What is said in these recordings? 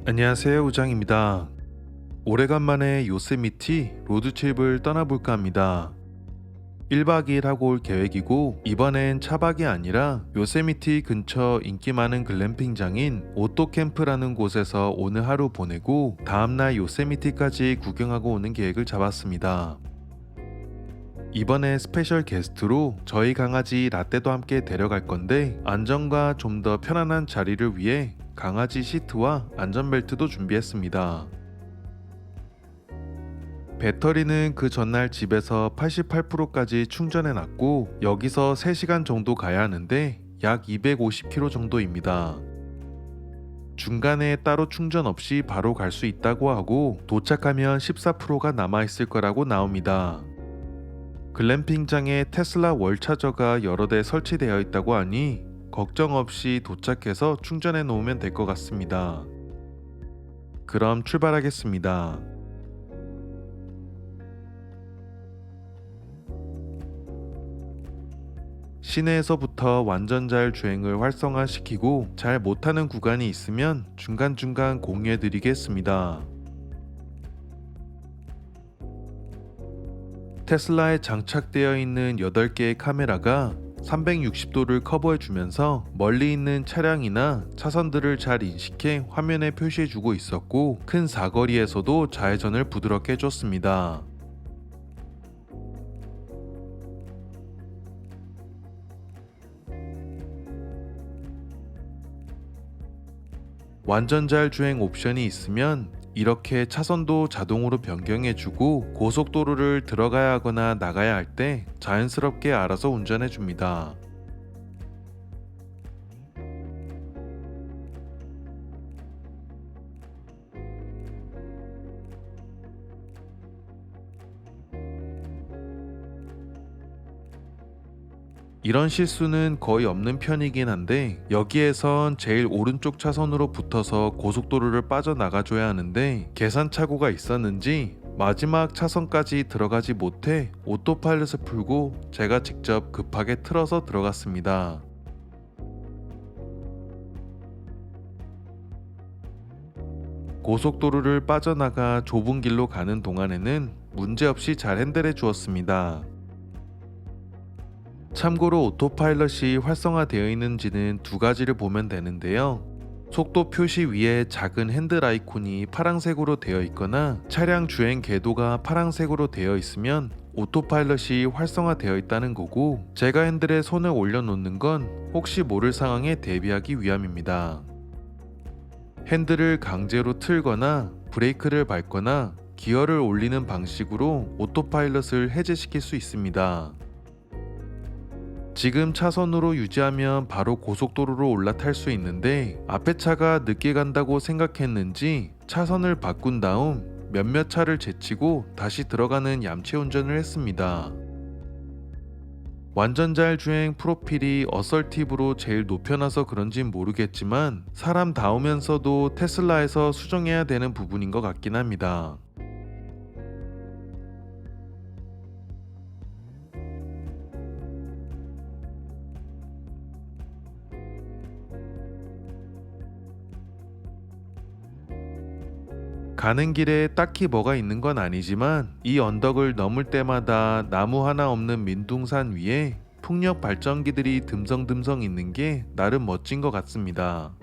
안녕하세요, 우장입니다. 오래간만에 요세미티 로드트립을 떠나볼까 합니다. 1박 2일 하고 올 계획이고, 이번엔 차박이 아니라 요세미티 근처 인기 많은 글램핑장인 오토캠프라는 곳에서 오늘 하루 보내고 다음날 요세미티까지 구경하고 오는 계획을 잡았습니다. 이번에 스페셜 게스트로 저희 강아지 라떼도 함께 데려갈 건데, 안전과 좀 더 편안한 자리를 위해 강아지 시트와 안전벨트도 준비했습니다. 배터리는 그 전날 집에서 88%까지 충전해 놨고, 여기서 3시간 정도 가야 하는데 약 250km 정도입니다. 중간에 따로 충전 없이 바로 갈 수 있다고 하고, 도착하면 14%가 남아있을 거라고 나옵니다. 글램핑장에 테슬라 월차저가 여러 대 설치되어 있다고 하니 걱정 없이 도착해서 충전해 놓으면 될 것 같습니다. 그럼 출발하겠습니다. 시내에서부터 완전자율 주행을 활성화시키고, 잘 못하는 구간이 있으면 중간중간 공유해 드리겠습니다. 테슬라에 장착되어 있는 8개의 카메라가 360도를 커버해 주면서 멀리 있는 차량이나 차선들을 잘 인식해 화면에 표시해 주고 있었고, 큰 사거리에서도 좌회전을 부드럽게 해줬습니다. 완전자율 주행 옵션이 있으면 이렇게 차선도 자동으로 변경해주고, 고속도로를 들어가야 하거나 나가야 할 때 자연스럽게 알아서 운전해줍니다. 이런 실수는 거의 없는 편이긴 한데, 여기에선 제일 오른쪽 차선으로 붙어서 고속도로를 빠져나가줘야 하는데 계산착오가 있었는지 마지막 차선까지 들어가지 못해 오토파일럿을 풀고 제가 직접 급하게 틀어서 들어갔습니다. 고속도로를 빠져나가 좁은 길로 가는 동안에는 문제없이 잘 핸들해 주었습니다. 참고로 오토파일럿이 활성화되어 있는지는 두 가지를 보면 되는데요. 속도 표시 위에 작은 핸들 아이콘이 파란색으로 되어 있거나 차량 주행 궤도가 파란색으로 되어 있으면 오토파일럿이 활성화되어 있다는 거고, 제가 핸들에 손을 올려놓는 건 혹시 모를 상황에 대비하기 위함입니다. 핸들을 강제로 틀거나 브레이크를 밟거나 기어를 올리는 방식으로 오토파일럿을 해제시킬 수 있습니다. 지금 차선으로 유지하면 바로 고속도로로 올라탈 수 있는데, 앞에 차가 늦게 간다고 생각했는지 차선을 바꾼 다음 몇몇 차를 제치고 다시 들어가는 얌체 운전을 했습니다. 완전자율 주행 프로필이 어설티브로 제일 높여놔서 그런진 모르겠지만, 사람 다우면서도 테슬라에서 수정해야 되는 부분인 것 같긴 합니다. 가는 길에 딱히 뭐가 있는 건 아니지만, 이 언덕을 넘을 때마다 나무 하나 없는 민둥산 위에 풍력 발전기들이 듬성듬성 있는 게 나름 멋진 것 같습니다.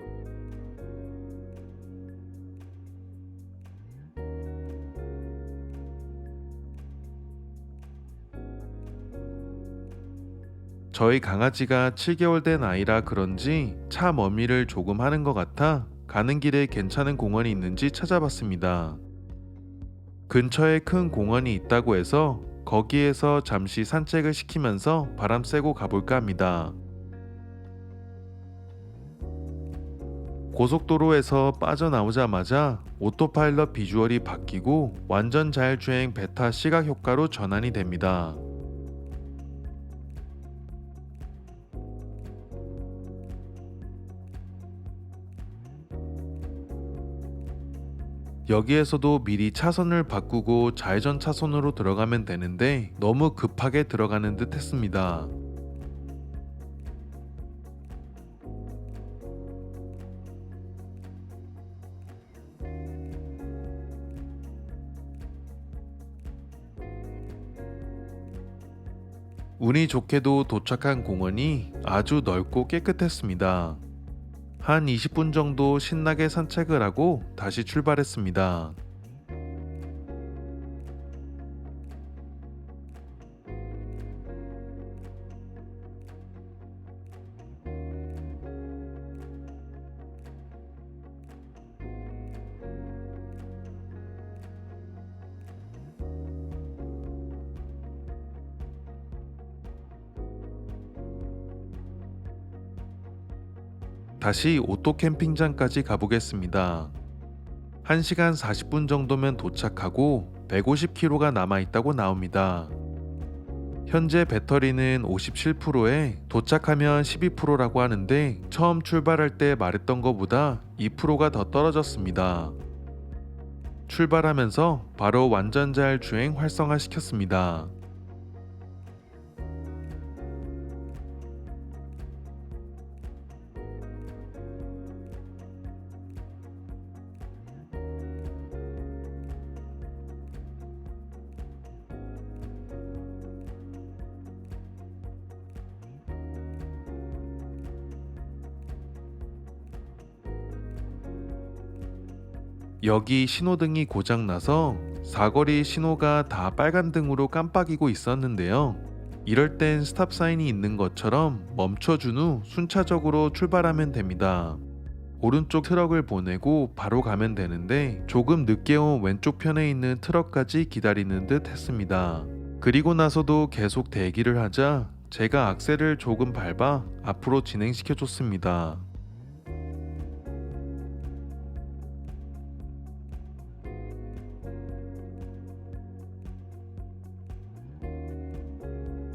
저희 강아지가 7개월 된 아이라 그런지 차 머미를 조금 하는 것 같아 가는 길에 괜찮은 공원이 있는지 찾아봤습니다. 근처에 큰 공원이 있다고 해서 거기에서 잠시 산책을 시키면서 바람 쐬고 가볼까 합니다. 고속도로에서 빠져나오자마자 오토파일럿 비주얼이 바뀌고 완전 자율주행 베타 시각 효과로 전환이 됩니다. 여기에서도 미리 차선을 바꾸고 좌회전 차선으로 들어가면 되는데, 너무 급하게 들어가는 듯 했습니다. 운이 좋게도 도착한 공원이 아주 넓고 깨끗했습니다. 한 20분 정도 신나게 산책을 하고 다시 출발했습니다. 다시 오토 캠핑장까지 가보겠습니다. 1시간 40분 정도면 도착하고 150km가 남아있다고 나옵니다. 현재 배터리는 57%에 도착하면 12%라고 하는데 처음 출발할 때 말했던 것보다 2%가 더 떨어졌습니다. 출발하면서 바로 완전자율 주행 활성화시켰습니다. 여기 신호등이 고장나서 사거리 신호가 다 빨간 등으로 깜빡이고 있었는데요. 이럴 땐 스탑 사인이 있는 것처럼 멈춰준 후 순차적으로 출발하면 됩니다. 오른쪽 트럭을 보내고 바로 가면 되는데 조금 늦게 온 왼쪽 편에 있는 트럭까지 기다리는 듯 했습니다. 그리고 나서도 계속 대기를 하자 제가 악셀을 조금 밟아 앞으로 진행시켜 줬습니다.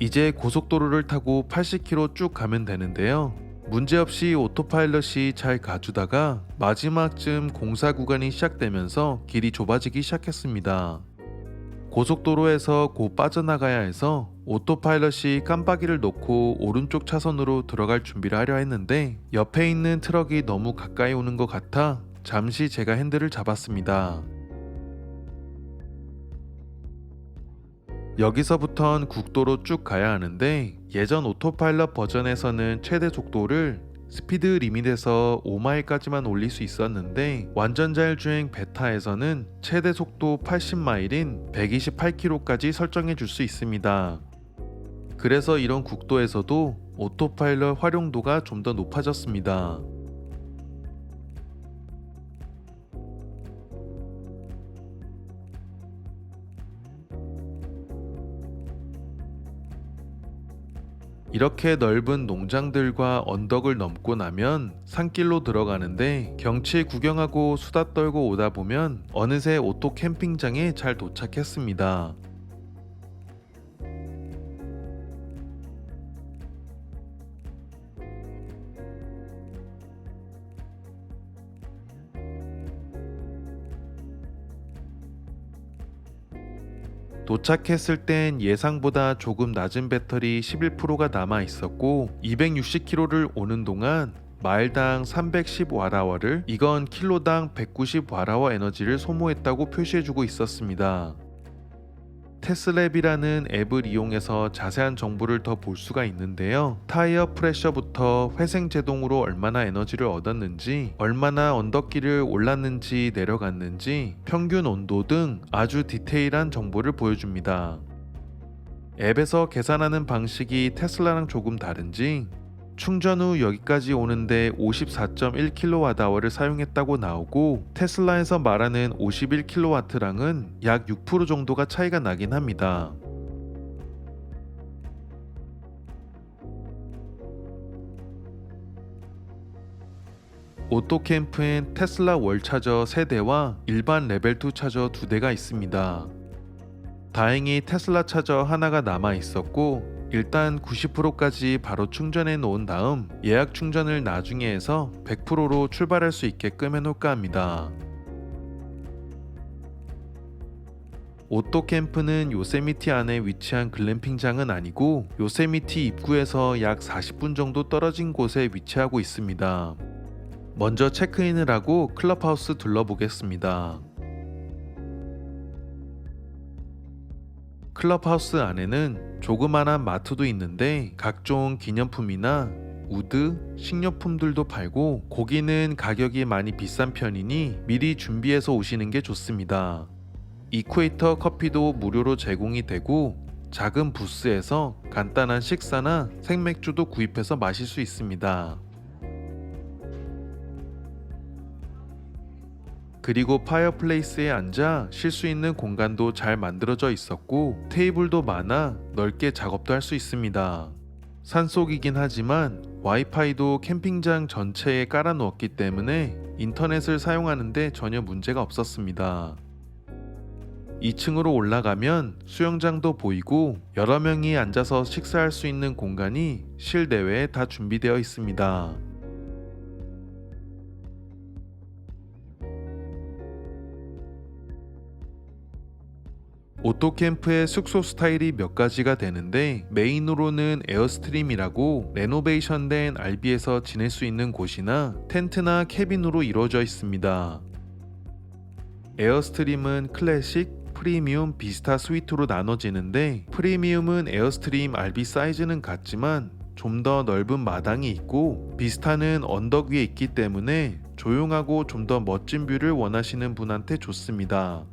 이제 고속도로를 타고 80km 쭉 가면 되는데요. 문제없이 오토파일럿이 잘 가주다가 마지막쯤 공사 구간이 시작되면서 길이 좁아지기 시작했습니다. 고속도로에서 곧 빠져나가야 해서 오토파일럿이 깜빡이를 놓고 오른쪽 차선으로 들어갈 준비를 하려 했는데 옆에 있는 트럭이 너무 가까이 오는 것 같아 잠시 제가 핸들을 잡았습니다. 여기서부턴 국도로 쭉 가야 하는데 예전 오토파일럿 버전에서는 최대 속도를 스피드 리밋에서 5마일까지만 올릴 수 있었는데 완전자율주행 베타에서는 최대 속도 80마일인 128km까지 설정해 줄 수 있습니다. 그래서 이런 국도에서도 오토파일럿 활용도가 좀 더 높아졌습니다. 이렇게 넓은 농장들과 언덕을 넘고 나면 산길로 들어가는데 경치 구경하고 수다 떨고 오다 보면 어느새 오토 캠핑장에 잘 도착했습니다. 도착했을 땐 예상보다 조금 낮은 배터리 11%가 남아 있었고 260km를 오는 동안 마일당 310Wh를 이건 킬로당 190Wh 에너지를 소모했다고 표시해주고 있었습니다. 테슬랩이라는 앱을 이용해서 자세한 정보를 더 볼 수가 있는데요. 타이어 프레셔부터 회생 제동으로 얼마나 에너지를 얻었는지, 얼마나 언덕길을 올랐는지 내려갔는지, 평균 온도 등 아주 디테일한 정보를 보여줍니다. 앱에서 계산하는 방식이 테슬라랑 조금 다른지 충전 후 여기까지 오는데 54.1kWh를 사용했다고 나오고 테슬라에서 말하는 51kW랑은 약 6% 정도가 차이가 나긴 합니다. 오토캠프엔 테슬라 월차저 3대와 일반 레벨2 차저 2대가 있습니다. 다행히 테슬라 차저 하나가 남아 있었고 일단 90%까지 바로 충전해 놓은 다음 예약 충전을 나중에 해서 100%로 출발할 수 있게끔 해놓을까 합니다. 오토캠프는 요세미티 안에 위치한 글램핑장은 아니고 요세미티 입구에서 약 40분 정도 떨어진 곳에 위치하고 있습니다. 먼저 체크인을 하고 클럽하우스 둘러보겠습니다. 클럽하우스 안에는 조그만한 마트도 있는데 각종 기념품이나 우드, 식료품들도 팔고 고기는 가격이 많이 비싼 편이니 미리 준비해서 오시는 게 좋습니다. 이퀘이터 커피도 무료로 제공이 되고 작은 부스에서 간단한 식사나 생맥주도 구입해서 마실 수 있습니다. 그리고 파이어플레이스에 앉아 쉴 수 있는 공간도 잘 만들어져 있었고 테이블도 많아 넓게 작업도 할 수 있습니다. 산속이긴 하지만 와이파이도 캠핑장 전체에 깔아 놓았기 때문에 인터넷을 사용하는데 전혀 문제가 없었습니다. 2층으로 올라가면 수영장도 보이고 여러 명이 앉아서 식사할 수 있는 공간이 실내외에 다 준비되어 있습니다. 오토캠프의 숙소 스타일이 몇 가지가 되는데 메인으로는 에어스트림이라고 레노베이션된 RV에서 지낼 수 있는 곳이나 텐트나 캐빈으로 이루어져 있습니다. 에어스트림은 클래식, 프리미엄, 비스타 스위트로 나눠지는데 프리미엄은 에어스트림 RV 사이즈는 같지만 좀 더 넓은 마당이 있고 비스타는 언덕 위에 있기 때문에 조용하고 좀 더 멋진 뷰를 원하시는 분한테 좋습니다.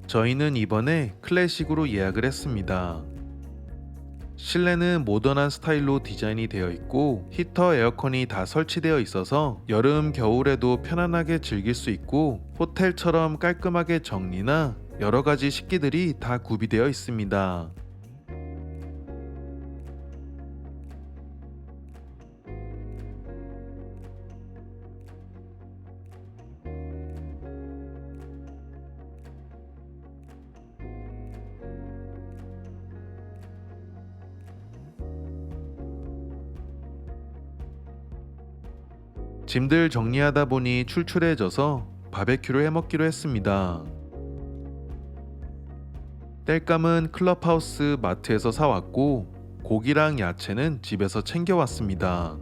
저희는 이번에 클래식으로 예약을 했습니다. 실내는 모던한 스타일로 디자인이 되어 있고 히터, 에어컨이 다 설치되어 있어서 여름, 겨울에도 편안하게 즐길 수 있고 호텔처럼 깔끔하게 정리나 여러 가지 식기들이 다 구비되어 있습니다. 짐들 정리하다 보니 출출해져서 바베큐를 해먹기로 했습니다. 땔감은 클럽하우스 마트에서 사왔고 고기랑 야채는 집에서 챙겨왔습니다.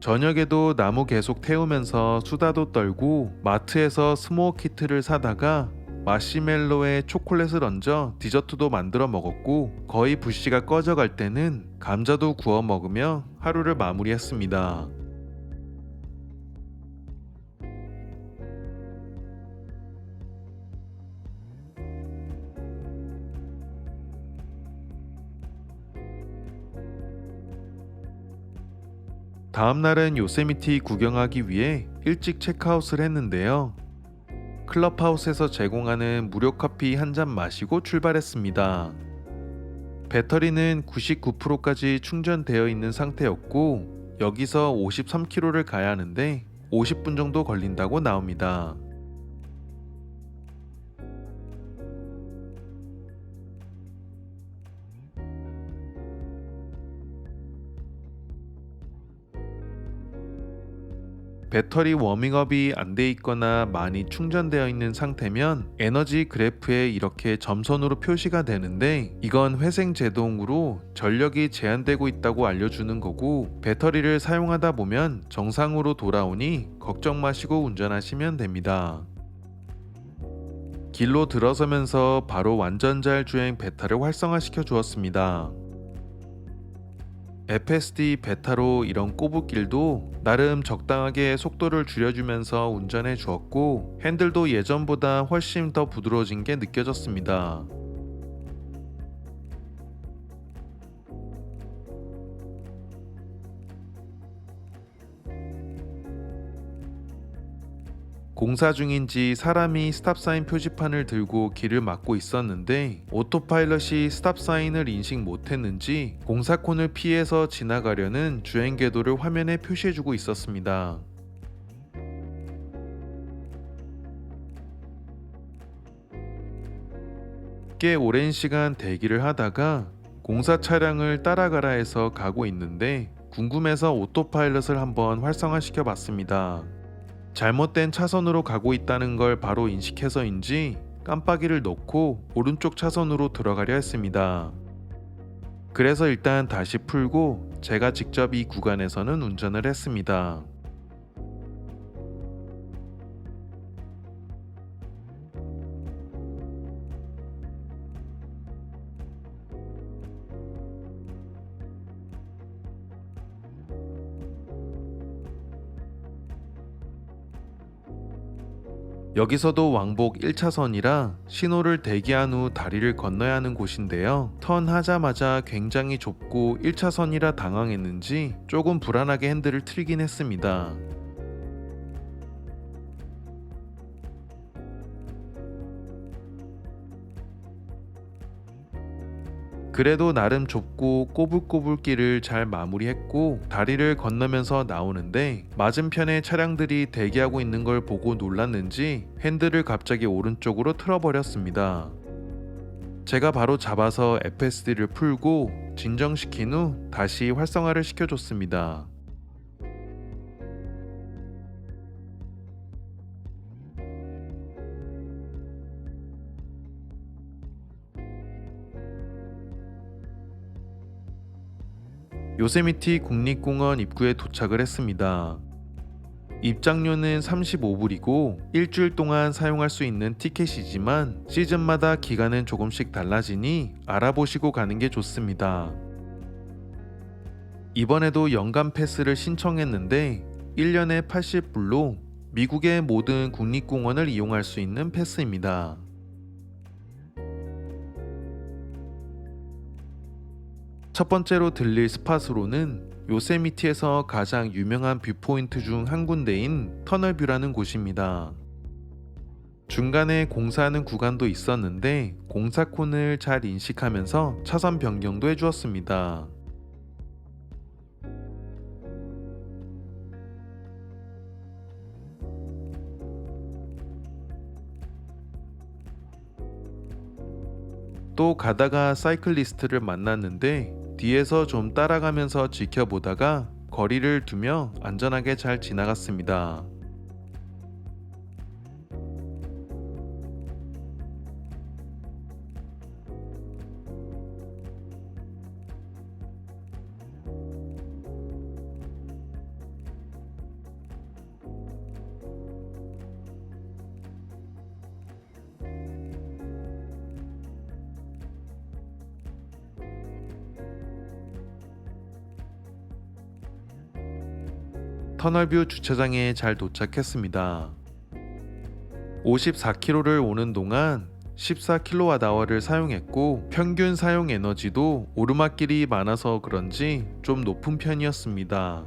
저녁에도 나무 계속 태우면서 수다도 떨고 마트에서 스모어 키트를 사다가 마시멜로에 초콜릿을 얹어 디저트도 만들어 먹었고 거의 불씨가 꺼져갈 때는 감자도 구워 먹으며 하루를 마무리했습니다. 다음날은 요세미티 구경하기 위해 일찍 체크아웃을 했는데요. 클럽하우스에서 제공하는 무료 커피 한 잔 마시고 출발했습니다. 배터리는 99%까지 충전되어 있는 상태였고 여기서 53km를 가야 하는데 50분 정도 걸린다고 나옵니다. 배터리 워밍업이 안 돼 있거나 많이 충전되어 있는 상태면 에너지 그래프에 이렇게 점선으로 표시가 되는데 이건 회생 제동으로 전력이 제한되고 있다고 알려주는 거고 배터리를 사용하다 보면 정상으로 돌아오니 걱정 마시고 운전하시면 됩니다. 길로 들어서면서 바로 완전자율 주행 베타를 활성화시켜 주었습니다. FSD 베타로 이런 꼬부길도 나름 적당하게 속도를 줄여주면서 운전해 주었고 핸들도 예전보다 훨씬 더 부드러워진 게 느껴졌습니다. 공사 중인지 사람이 스탑사인 표지판을 들고 길을 막고 있었는데 오토파일럿이 스탑사인을 인식 못했는지 공사콘을 피해서 지나가려는 주행 궤도를 화면에 표시해주고 있었습니다. 꽤 오랜 시간 대기를 하다가 공사 차량을 따라가라 해서 가고 있는데 궁금해서 오토파일럿을 한번 활성화시켜 봤습니다. 잘못된 차선으로 가고 있다는 걸 바로 인식해서인지 깜빡이를 넣고 오른쪽 차선으로 들어가려 했습니다. 그래서 일단 다시 풀고 제가 직접 이 구간에서는 운전을 했습니다. 여기서도 왕복 1차선이라 신호를 대기한 후 다리를 건너야 하는 곳인데요. 턴하자마자 굉장히 좁고 1차선이라 당황했는지 조금 불안하게 핸들을 틀긴 했습니다. 그래도 나름 좁고 꼬불꼬불 길을 잘 마무리했고 다리를 건너면서 나오는데 맞은편에 차량들이 대기하고 있는 걸 보고 놀랐는지 핸들을 갑자기 오른쪽으로 틀어버렸습니다. 제가 바로 잡아서 FSD를 풀고 진정시킨 후 다시 활성화를 시켜줬습니다. 요세미티 국립공원 입구에 도착을 했습니다. 입장료는 35불이고 일주일 동안 사용할 수 있는 티켓이지만 시즌마다 기간은 조금씩 달라지니 알아보시고 가는 게 좋습니다. 이번에도 연간 패스를 신청했는데 1년에 80불로 미국의 모든 국립공원을 이용할 수 있는 패스입니다. 첫 번째로 들릴 스팟으로는 요세미티에서 가장 유명한 뷰포인트 중 한 군데인 터널뷰라는 곳입니다. 중간에 공사하는 구간도 있었는데 공사콘을 잘 인식하면서 차선 변경도 해주었습니다. 또 가다가 사이클리스트를 만났는데 뒤에서 좀 따라가면서 지켜보다가 거리를 두며 안전하게 잘 지나갔습니다. 터널뷰 주차장에 잘 도착했습니다. 54km를 오는 동안 14kWh를 사용했고 평균 사용 에너지도 오르막길이 많아서 그런지 좀 높은 편이었습니다.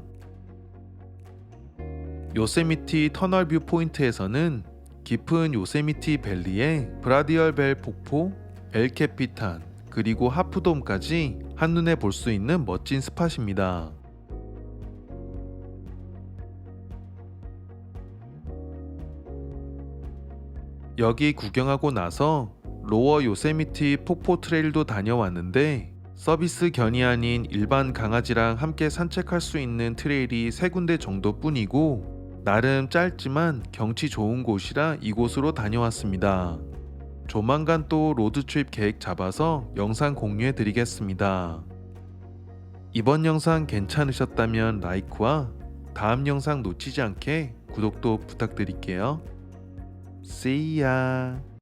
요세미티 터널뷰 포인트에서는 깊은 요세미티 밸리에 브라디얼 벨 폭포, 엘캐피탄, 그리고 하프돔까지 한눈에 볼 수 있는 멋진 스팟입니다. 여기 구경하고 나서 로어 요세미티 폭포 트레일도 다녀왔는데 서비스 견이 아닌 일반 강아지랑 함께 산책할 수 있는 트레일이 3군데 정도뿐이고 나름 짧지만 경치 좋은 곳이라 이곳으로 다녀왔습니다. 조만간 또 로드트립 계획 잡아서 영상 공유해 드리겠습니다. 이번 영상 괜찮으셨다면 라이크와 다음 영상 놓치지 않게 구독도 부탁드릴게요. See ya!